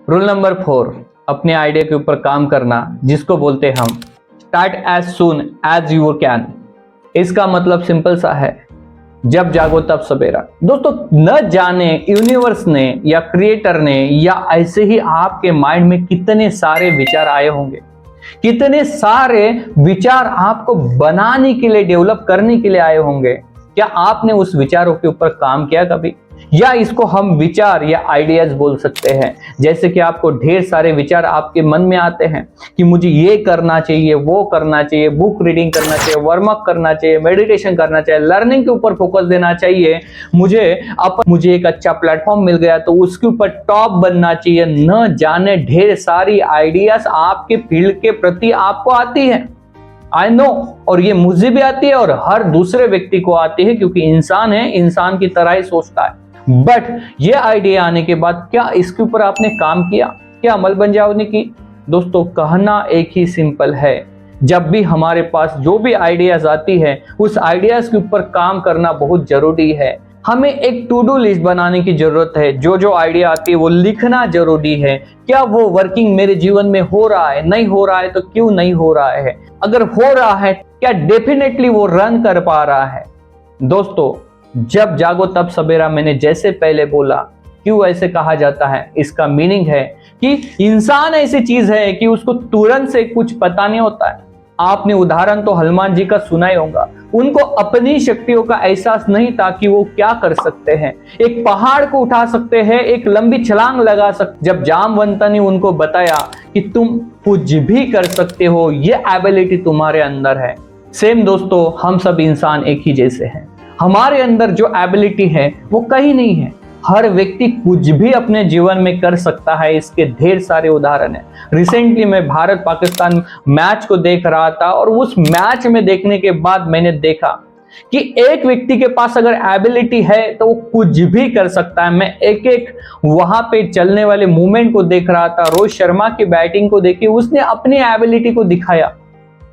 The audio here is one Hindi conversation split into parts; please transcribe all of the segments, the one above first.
रूल नंबर 4, अपने आइडिया के ऊपर काम करना, जिसको बोलते हैं हम start as soon as you can. इसका मतलब सिंपल सा है, जब जागो तब सवेरा। दोस्तों, न जाने यूनिवर्स ने या क्रिएटर ने या ऐसे ही आपके माइंड में कितने सारे विचार आए होंगे, कितने सारे विचार आपको बनाने के लिए, डेवलप करने के लिए आए होंगे। क्या आपने उस विचारों के ऊपर काम किया कभी? या इसको हम विचार या आइडियाज बोल सकते हैं। जैसे कि आपको ढेर सारे विचार आपके मन में आते हैं कि मुझे ये करना चाहिए, वो करना चाहिए, बुक रीडिंग करना चाहिए, वार्म अप करना चाहिए, मेडिटेशन करना चाहिए, लर्निंग के ऊपर फोकस देना चाहिए, मुझे एक अच्छा प्लेटफॉर्म मिल गया तो उसके ऊपर टॉप बनना चाहिए। न जाने ढेर सारी आइडियाज आपके फील्ड के प्रति आपको आती है। आई नो, और ये मुझे भी आती है और हर दूसरे व्यक्ति को आती है, क्योंकि इंसान है, इंसान की तरह ही सोचता है। बट ये आइडिया आने के बाद क्या इसके ऊपर आपने काम किया? क्या अमल बन जाने की? दोस्तों, कहना एक ही सिंपल है, जब भी हमारे पास जो भी आइडियाज आती है उस आइडियाज के ऊपर काम करना बहुत जरूरी है। हमें एक टू डू लिस्ट बनाने की जरूरत है। जो आइडिया आती है वो लिखना जरूरी है। क्या वो वर्किंग मेरे जीवन में हो रहा है? नहीं हो रहा है तो क्यों नहीं हो रहा है? अगर हो रहा है, क्या डेफिनेटली वो रन कर पा रहा है? दोस्तों, जब जागो तब सवेरा, मैंने जैसे पहले बोला, क्यों ऐसे कहा जाता है? इसका मीनिंग है कि इंसान ऐसी चीज है कि उसको तुरंत से कुछ पता नहीं होता है। आपने उदाहरण तो हनुमान जी का सुना ही होगा। उनको अपनी शक्तियों का एहसास नहीं था कि वो क्या कर सकते हैं। एक पहाड़ को उठा सकते हैं, एक लंबी छलांग लगा सकते। जब जामवंत ने उनको बताया कि तुम कुछ भी कर सकते हो, ये एबिलिटी तुम्हारे अंदर है। सेम दोस्तों, हम सब इंसान एक ही जैसे हैं। हमारे अंदर जो एबिलिटी है वो कहीं नहीं है। हर व्यक्ति कुछ भी अपने जीवन में कर सकता है। इसके ढेर सारे उदाहरण हैं। रिसेंटली मैं भारत पाकिस्तान मैच को देख रहा था और उस मैच में देखने के बाद मैंने देखा कि एक व्यक्ति के पास अगर एबिलिटी है तो वो कुछ भी कर सकता है। मैं एक वहां पे चलने वाले मूवमेंट को देख रहा था। रोहित शर्मा की बैटिंग को देखी, उसने अपनी एबिलिटी को दिखाया।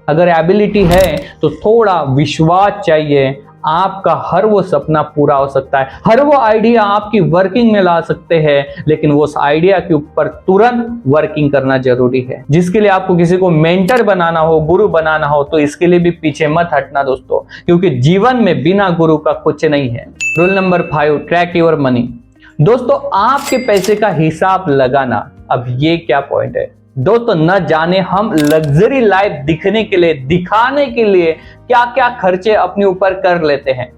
अगर एबिलिटी है तो थोड़ा विश्वास चाहिए, आपका हर वो सपना पूरा हो सकता है। हर वो आइडिया आपकी वर्किंग में ला सकते हैं, लेकिन वो उस आइडिया के ऊपर तुरंत वर्किंग करना जरूरी है। जिसके लिए आपको किसी को मेंटर बनाना हो, गुरु बनाना हो, तो इसके लिए भी पीछे मत हटना दोस्तों, क्योंकि जीवन में बिना गुरु का कुछ नहीं है। Rule number 5, track your money. दोस्तों, आपके पैसे का हिसाब लगाना। अब ये क्या पॉइंट है दोस्तों, न जाने हम लग्जरी लाइफ दिखने के लिए, दिखाने के लिए क्या क्या खर्चे अपने ऊपर कर लेते हैं,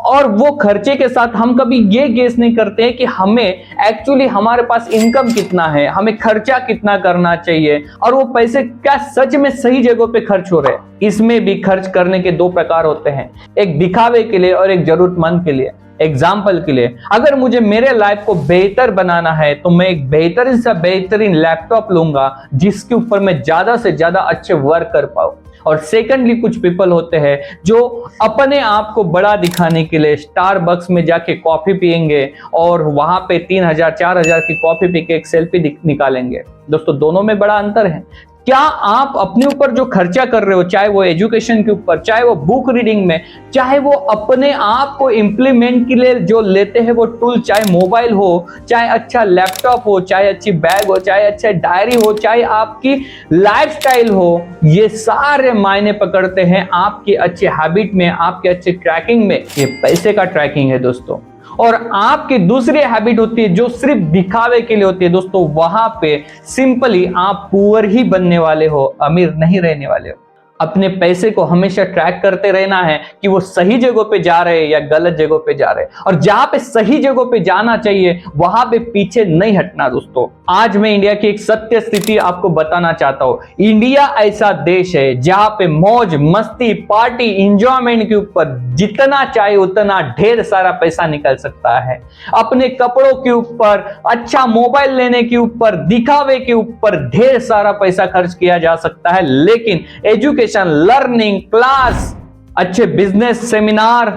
और वो खर्चे के साथ हम कभी ये गेस नहीं करते हैं कि हमें एक्चुअली हमारे पास इनकम कितना है, हमें खर्चा कितना करना चाहिए, और वो पैसे क्या सच में सही जगहों पे खर्च हो रहे हैं। इसमें भी खर्च करने के 2 प्रकार होते हैं, एक दिखावे के लिए और एक जरूरतमंद के लिए। एग्जाम्पल के लिए, अगर मुझे मेरे लाइफ को बेहतर बनाना है तो मैं एक बेहतरीन से बेहतरीन लैपटॉप लूंगा जिसके ऊपर मैं ज्यादा से ज्यादा अच्छे वर्क कर पाऊं। और सेकंडली, कुछ पीपल होते हैं जो अपने आप को बड़ा दिखाने के लिए स्टारबक्स में जाके कॉफी पियेंगे और वहां पे 3000 4000 की कॉफी पी के एक सेल्फी निकालेंगे। दोस्तों, दोनों में बड़ा अंतर है। क्या आप अपने ऊपर जो खर्चा कर रहे हो, चाहे वो एजुकेशन के ऊपर, चाहे वो बुक रीडिंग में, चाहे वो अपने आप को इंप्लीमेंट के लिए जो लेते हैं वो टूल, चाहे मोबाइल हो, चाहे अच्छा लैपटॉप हो, चाहे अच्छी बैग हो, चाहे अच्छा डायरी हो, चाहे आपकी लाइफस्टाइल हो, ये सारे मायने पकड़ते हैं आपके अच्छे हैबिट में, आपके अच्छे ट्रैकिंग में। ये पैसे का ट्रैकिंग है दोस्तों। और आपकी दूसरी हैबिट होती है जो सिर्फ दिखावे के लिए होती है दोस्तों, वहां पे सिंपली आप पुअर ही बनने वाले हो, अमीर नहीं रहने वाले हो। अपने पैसे को हमेशा ट्रैक करते रहना है कि वो सही जगहों पे जा रहे हैं या गलत जगहों पे जा रहे हैं, और जहां पे सही जगहों पे जाना चाहिए वहां पे पीछे नहीं हटना दोस्तों। आज मैं इंडिया की एक सत्य स्थिति आपको बताना चाहता हूं। इंडिया ऐसा देश है जहां पे मौज मस्ती, पार्टी, इंजॉयमेंट के ऊपर जितना चाहे उतना ढेर सारा पैसा निकल सकता है। अपने कपड़ों के ऊपर, अच्छा मोबाइल लेने के ऊपर, दिखावे के ऊपर ढेर सारा पैसा खर्च किया जा सकता है, लेकिन एजुकेशन, लर्निंग, क्लास, अच्छे बिजनेस सेमिनार,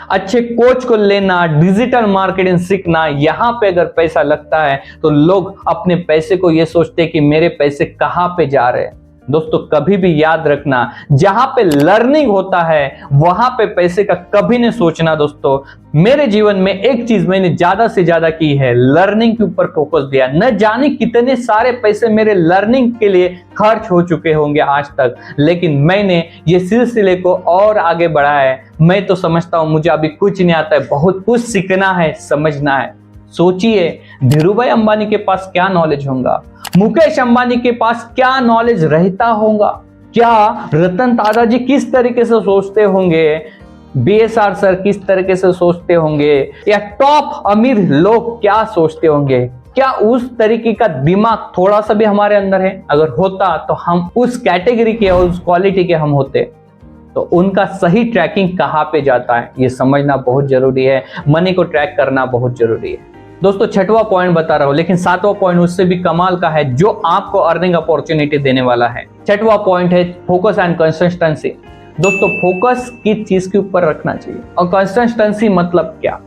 अच्छे कोच को लेना, डिजिटल मार्केटिंग सीखना, यहां पे अगर पैसा लगता है तो लोग अपने पैसे को ये सोचते हैं कि मेरे पैसे कहां पे जा रहे हैं। दोस्तों कभी भी याद रखना, जहां पे लर्निंग होता है वहां पे पैसे का कभी नहीं सोचना। दोस्तों मेरे जीवन में एक चीज मैंने ज्यादा से ज्यादा की है, लर्निंग के ऊपर फोकस दिया। न जाने कितने सारे पैसे मेरे लर्निंग के लिए खर्च हो चुके होंगे आज तक, लेकिन मैंने ये सिलसिले को और आगे बढ़ाया है। मैं तो समझता हूं मुझे अभी कुछ नहीं आता है, बहुत कुछ सीखना है, समझना है। सोचिए धीरूभाई अंबानी के पास क्या नॉलेज होगा, मुकेश अंबानी के पास क्या नॉलेज रहता होगा, क्या रतन टाटा जी किस तरीके से सोचते होंगे, बीएसआर सर किस तरीके से सोचते होंगे, या टॉप अमीर लोग क्या सोचते होंगे। क्या उस तरीके का दिमाग थोड़ा सा भी हमारे अंदर है? अगर होता तो हम उस कैटेगरी के और उस क्वालिटी के हम होते। तो उनका सही ट्रैकिंग कहाँ पे जाता है ये समझना बहुत जरूरी है, मनी को ट्रैक करना बहुत जरूरी है। दोस्तों छठवां पॉइंट बता रहा हूं, लेकिन सातवां पॉइंट उससे भी कमाल का है जो आपको अर्निंग अपॉर्चुनिटी देने वाला है। छठवां पॉइंट है फोकस एंड कंसिस्टेंसी। दोस्तों फोकस किस चीज के ऊपर रखना चाहिए और कंसिस्टेंसी मतलब क्या?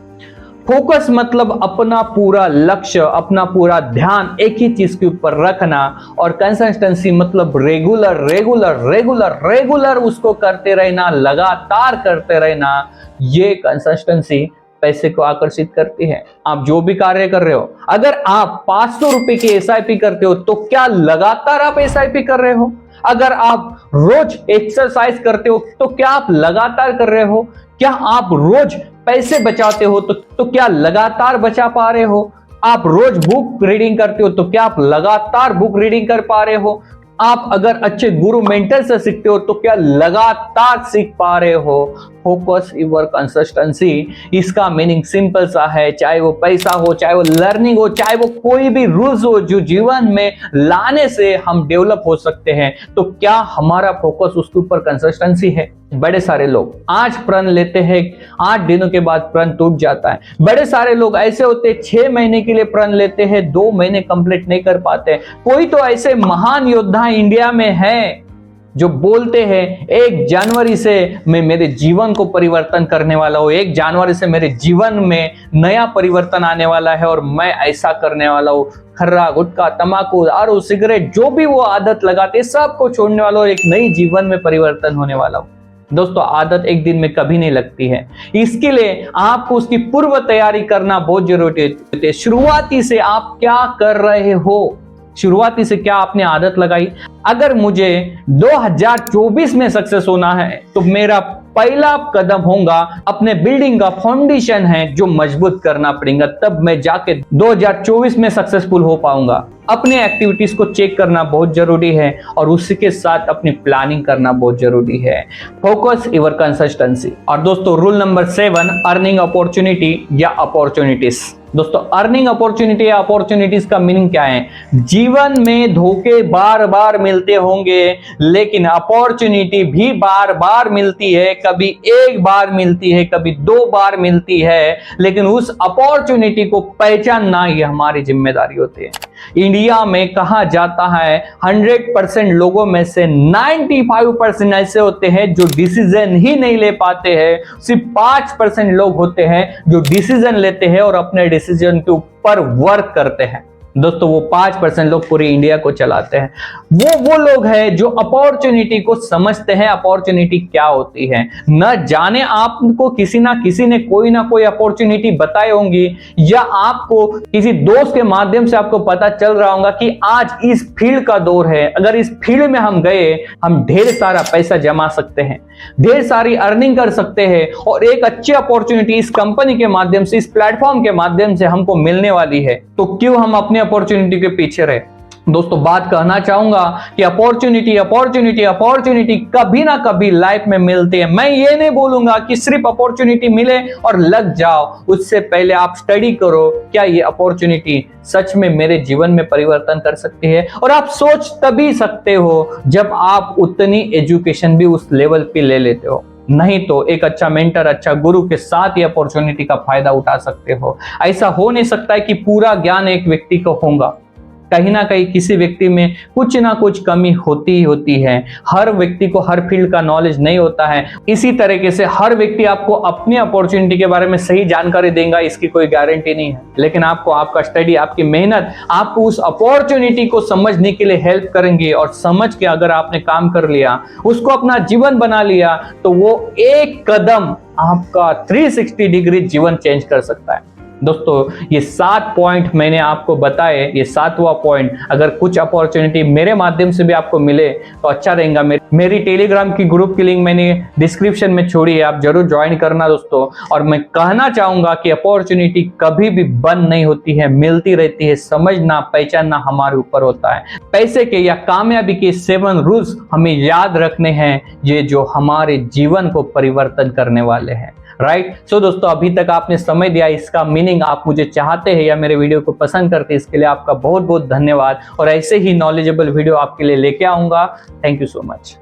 फोकस मतलब अपना पूरा लक्ष्य, अपना पूरा ध्यान एक ही चीज के ऊपर रखना, और कंसिस्टेंसी मतलब रेगुलर रेगुलर रेगुलर रेगुलर उसको करते रहना, लगातार करते रहना। ये कंसिस्टेंसी पैसे को आकर्षित करती है। आप जो भी कार्य कर रहे हो, अगर आप 500 रुपए की एसआईपी करते हो तो क्या लगातार आप एसआईपी कर रहे हो? अगर आप रोज एक्सरसाइज करते हो तो क्या आप लगातार कर रहे हो? क्या आप रोज पैसे बचाते हो तो क्या लगातार बचा पा रहे हो? आप रोज बुक रीडिंग करते हो तो क्या आप लगातार बुक रीडिंग कर पा रहे हो? आप अगर अच्छे गुरु मेंटर से सीखते हो तो क्या लगातार सीख पा रहे हो? फोकस यूर कंसिस्टेंसी, इसका मीनिंग सिंपल सा है। चाहे वो पैसा हो, चाहे वो लर्निंग हो, चाहे वो कोई भी रूल्स हो जो जीवन में लाने से हम डेवलप हो सकते हैं, तो क्या हमारा फोकस उसके ऊपर कंसिस्टेंसी है? बड़े सारे लोग आज प्रण लेते हैं, 8 दिनों के बाद प्रण टूट जाता है। बड़े सारे लोग ऐसे होते हैं 6 महीने के लिए प्रण लेते हैं, 2 महीने कंप्लीट नहीं कर पाते। कोई तो ऐसे महान योद्धा इंडिया में है जो बोलते हैं 1 जनवरी से मैं मेरे जीवन को परिवर्तन करने वाला हूं, 1 जनवरी से मेरे जीवन में नया परिवर्तन आने वाला है और मैं ऐसा करने वाला हूं। खर्रा, गुटखा, तंबाकू, दारू, सिगरेट, जो भी वो आदत लगाते सबको छोड़ने वाला हूं, एक नई जीवन में परिवर्तन होने वाला हूं। दोस्तों आदत एक दिन में कभी नहीं लगती है, इसके लिए आपको उसकी पूर्व तैयारी करना बहुत जरूरी है। शुरुआती से आप क्या कर रहे हो? शुरुआती से क्या आपने आदत लगाई? अगर मुझे 2024 में सक्सेस होना है तो मेरा पहला कदम होगा अपने बिल्डिंग का फाउंडेशन है जो मजबूत करना पड़ेगा, तब मैं जाके 2024 में सक्सेसफुल हो पाऊंगा। अपने एक्टिविटीज को चेक करना बहुत जरूरी है और उसी के साथ अपनी प्लानिंग करना बहुत जरूरी है। Focus your consistency. और दोस्तों रूल नंबर 7, अर्निंग अपॉर्चुनिटी या अपॉर्चुनिटीज। दोस्तों अर्निंग अपॉर्चुनिटी या अपॉर्चुनिटीज का मीनिंग क्या है? जीवन में धोखे बार बार मिलते होंगे, लेकिन अपॉर्चुनिटी भी बार बार मिलती है। कभी 1 बार मिलती है, कभी 2 बार मिलती है, लेकिन उस अपॉर्चुनिटी को पहचानना ये हमारी जिम्मेदारी होती है। इंडिया में कहा जाता है 100% लोगों में से 95% ऐसे होते हैं जो डिसीजन ही नहीं ले पाते हैं। सिर्फ 5% लोग होते हैं जो डिसीजन लेते हैं और अपने डिसीजन के ऊपर वर्क करते हैं। दोस्तों वो 5% लोग पूरी इंडिया को चलाते हैं। वो लोग हैं जो अपॉर्चुनिटी को समझते हैं, अपॉर्चुनिटी क्या होती है। न जाने आपको किसी ना किसी ने कोई ना कोई अपॉर्चुनिटी बताई होंगी, या आपको किसी दोस्त के माध्यम से आपको पता चल रहा होगा कि आज इस फील्ड का दौर है, अगर इस फील्ड में हम गए हम ढेर सारा पैसा जमा सकते हैं, ढेर सारी अर्निंग कर सकते हैं, और एक अच्छी अपॉर्चुनिटी इस कंपनी के माध्यम से, इस प्लेटफॉर्म के माध्यम से हमको मिलने वाली है। तो क्यों हम अपने अपॉर्चुनिटी के पीछे रहे? दोस्तों बात कहना चाहूंगा कि अपॉर्चुनिटी अपॉर्चुनिटी अपॉर्चुनिटी कभी ना कभी लाइफ में मिलती है। मैं ये नहीं बोलूंगा कि सिर्फ अपॉर्चुनिटी मिले और लग जाओ, उससे पहले आप स्टडी करो क्या ये अपॉर्चुनिटी सच में मेरे जीवन में परिवर्तन कर सकती है। और आप सोच तभी सकते हो जब आप उतनी एजुकेशन भी उस लेवल पे ले लेते हो, नहीं तो एक अच्छा मेंटर, अच्छा गुरु के साथ ये अपॉर्चुनिटी का फायदा उठा सकते हो। ऐसा हो नहीं सकता है कि पूरा ज्ञान एक व्यक्ति को होगा, कहीं ना कहीं किसी व्यक्ति में कुछ ना कुछ कमी होती ही होती है। हर व्यक्ति को हर फील्ड का नॉलेज नहीं होता है। इसी तरीके से हर व्यक्ति आपको अपनी अपॉर्चुनिटी के बारे में सही जानकारी देगा, इसकी कोई गारंटी नहीं है। लेकिन आपको आपका स्टडी, आपकी मेहनत आपको उस अपॉर्चुनिटी को समझने के लिए हेल्प करेंगे, और समझ के अगर आपने काम कर लिया, उसको अपना जीवन बना लिया, तो वो एक कदम आपका 360 डिग्री जीवन चेंज कर सकता है। दोस्तों, ये 7 पॉइंट मैंने आपको बताए, ये 7वां पॉइंट अगर कुछ अपॉर्चुनिटी मेरे माध्यम से भी आपको मिले तो अच्छा रहेगा। मेरी टेलीग्राम की ग्रुप की लिंक मैंने डिस्क्रिप्शन में छोड़ी है, आप जरूर ज्वाइन करना दोस्तों। और मैं कहना चाहूंगा कि अपॉर्चुनिटी कभी भी बंद नहीं होती है, मिलती रहती है। समझना पहचानना हमारे ऊपर होता है। पैसे के या कामयाबी के 7 रूल्स हमें याद रखने हैं, ये जो हमारे जीवन को परिवर्तन करने वाले हैं। राइट। सो दोस्तों, अभी तक आपने समय दिया, इसका मीनिंग आप मुझे चाहते हैं या मेरे वीडियो को पसंद करते हैं, इसके लिए आपका बहुत बहुत धन्यवाद। और ऐसे ही नॉलेजेबल वीडियो आपके लिए लेके आऊंगा। Thank you so much.